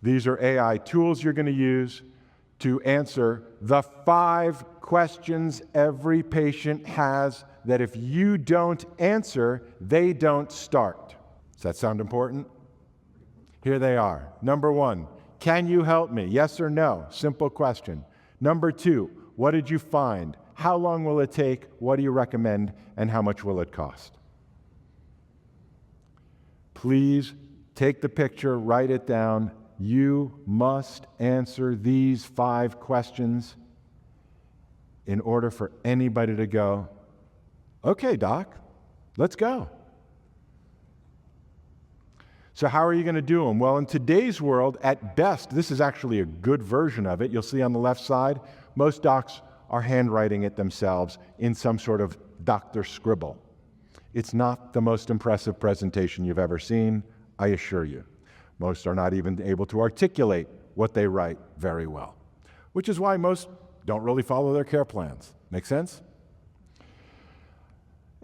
These are AI tools you're going to use to answer the 5 questions every patient has that if you don't answer, they don't start. Does that sound important? Here they are. Number 1, can you help me? Yes or no? Simple question. Number 2, what did you find? How long will it take? What do you recommend? And how much will it cost? Please take the picture, write it down. You must answer these 5 questions in order for anybody to go, okay, doc, let's go. So how are you going to do them? Well, in today's world, at best, this is actually a good version of it. You'll see on the left side, most docs are handwriting it themselves in some sort of doctor scribble. It's not the most impressive presentation you've ever seen, I assure you. Most are not even able to articulate what they write very well, which is why most don't really follow their care plans. Make sense?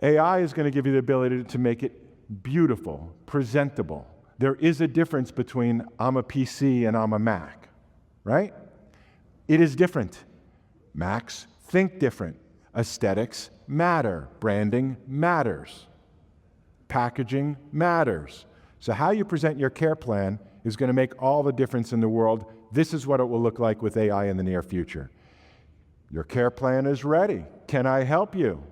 AI is going to give you the ability to make it beautiful, presentable. There is a difference between I'm a PC and I'm a Mac, right? It is different. Macs think different. Aesthetics matter. Branding matters. Packaging matters. So how you present your care plan is going to make all the difference in the world. This is what it will look like with AI in the near future. Your care plan is ready. Can I help you?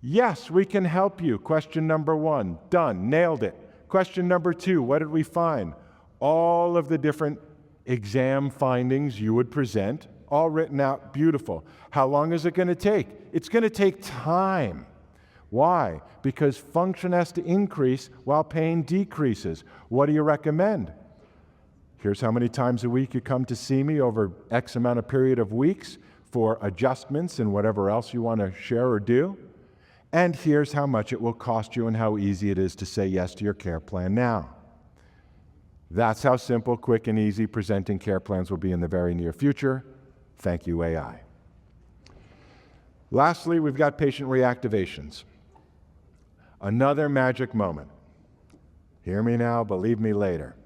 Yes, we can help you. Question number 1, done, nailed it. Question number 2, what did we find? All of the different exam findings you would present, all written out, beautiful. How long is it going to take? It's going to take time. Why? Because function has to increase while pain decreases. What do you recommend? Here's how many times a week you come to see me over X amount of period of weeks for adjustments and whatever else you want to share or do. And here's how much it will cost you and how easy it is to say yes to your care plan now. That's how simple, quick, and easy presenting care plans will be in the very near future. Thank you, AI. Lastly, we've got patient reactivations. Another magic moment. Hear me now, believe me later.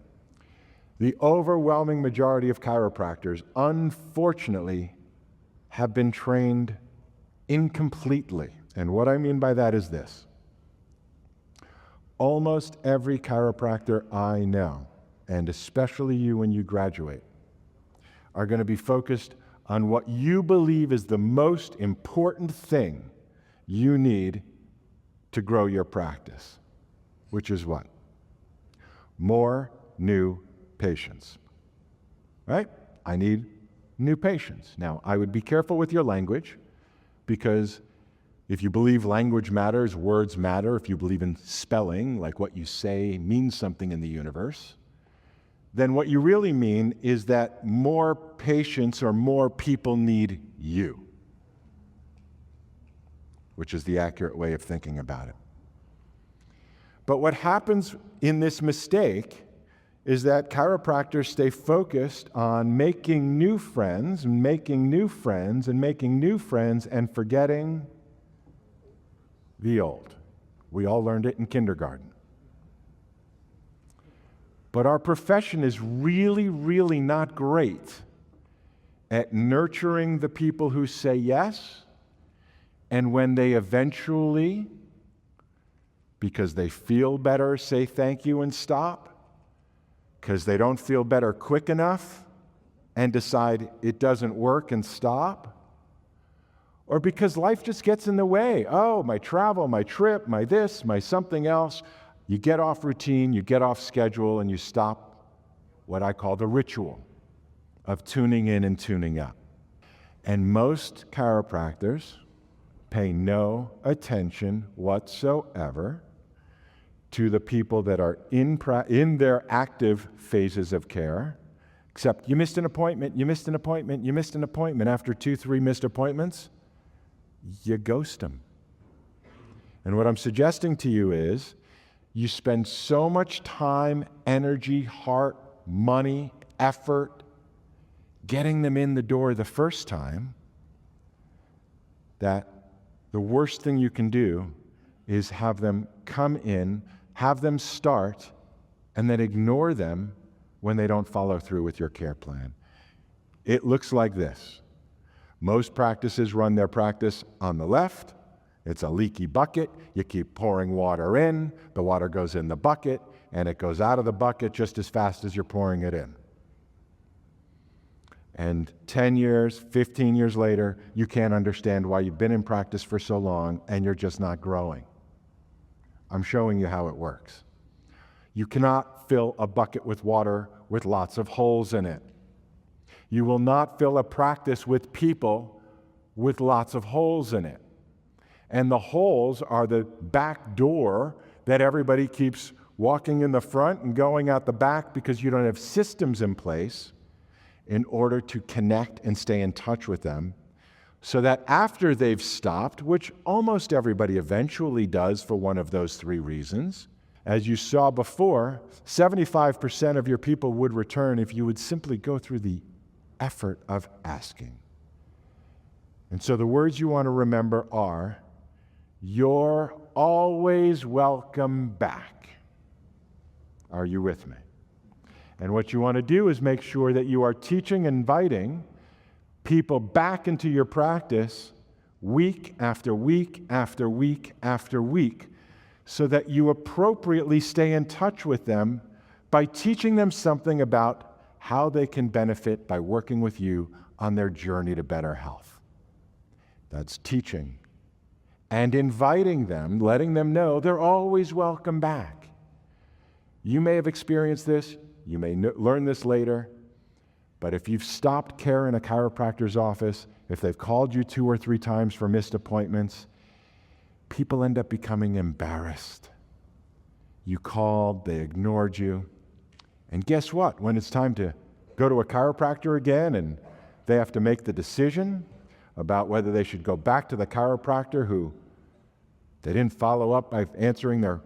The overwhelming majority of chiropractors, unfortunately, have been trained incompletely. And what I mean by that is this. Almost every chiropractor I know, and especially you when you graduate, are going to be focused on what you believe is the most important thing you need to grow your practice, which is what? More new patients, right? I need new patients. Now, I would be careful with your language, because if you believe language matters, words matter, if you believe in spelling, like what you say means something in the universe, then what you really mean is that more patients or more people need you, which is the accurate way of thinking about it. But what happens in this mistake is that chiropractors stay focused on making new friends, and making new friends, and making new friends, and forgetting the old. We all learned it in kindergarten. But our profession is really, really not great at nurturing the people who say yes, and when they eventually, because they feel better, say thank you and stop, because they don't feel better quick enough and decide it doesn't work and stop, or because life just gets in the way. Oh, my travel, my trip, my this, my something else. You get off routine, you get off schedule, and you stop what I call the ritual of tuning in and tuning up. And most chiropractors pay no attention whatsoever to the people that are in their active phases of care, except you missed an appointment, you missed an appointment, you missed an appointment. After 2-3 missed appointments, you ghost them. And what I'm suggesting to you is you spend so much time, energy, heart, money, effort getting them in the door the first time that the worst thing you can do is have them come in, have them start, and then ignore them when they don't follow through with your care plan. It looks like this. Most practices run their practice on the left. It's a leaky bucket. You keep pouring water in. The water goes in the bucket, and it goes out of the bucket just as fast as you're pouring it in. And 10 years, 15 years later, you can't understand why you've been in practice for so long and you're just not growing. I'm showing you how it works. You cannot fill a bucket with water with lots of holes in it. You will not fill a practice with people with lots of holes in it. And the holes are the back door that everybody keeps walking in the front and going out the back because you don't have systems in place in order to connect and stay in touch with them, so that after they've stopped, which almost everybody eventually does for one of those three reasons, as you saw before, 75% of your people would return if you would simply go through the effort of asking. And so the words you want to remember are, "You're always welcome back." Are you with me? And what you want to do is make sure that you are teaching and inviting people back into your practice week after week after week after week, so that you appropriately stay in touch with them by teaching them something about how they can benefit by working with you on their journey to better health. That's teaching. And inviting them, letting them know they're always welcome back. You may have experienced this, you may learn this later, but if you've stopped care in a chiropractor's office, if they've called you 2 or 3 times for missed appointments, people end up becoming embarrassed. You called, they ignored you, and guess what? When it's time to go to a chiropractor again and they have to make the decision about whether they should go back to the chiropractor who they didn't follow up by answering their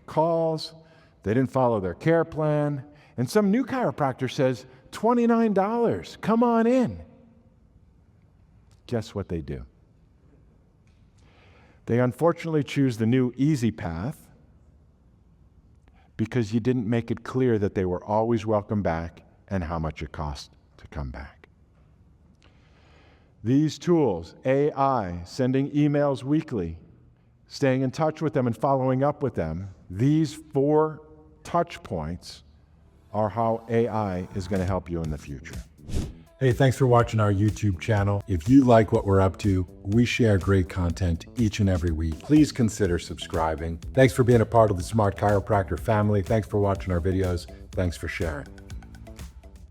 calls, they didn't follow their care plan, and some new chiropractor says, $29, come on in. Guess what they do? They unfortunately choose the new easy path because you didn't make it clear that they were always welcome back and how much it cost to come back. These tools, AI, sending emails weekly, staying in touch with them and following up with them, these 4 touch points are how AI is going to help you in the future. Hey, thanks for watching our YouTube channel. If you like what we're up to, we share great content each and every week. Please consider subscribing. Thanks for being a part of the Smart Chiropractor family. Thanks for watching our videos. Thanks for sharing.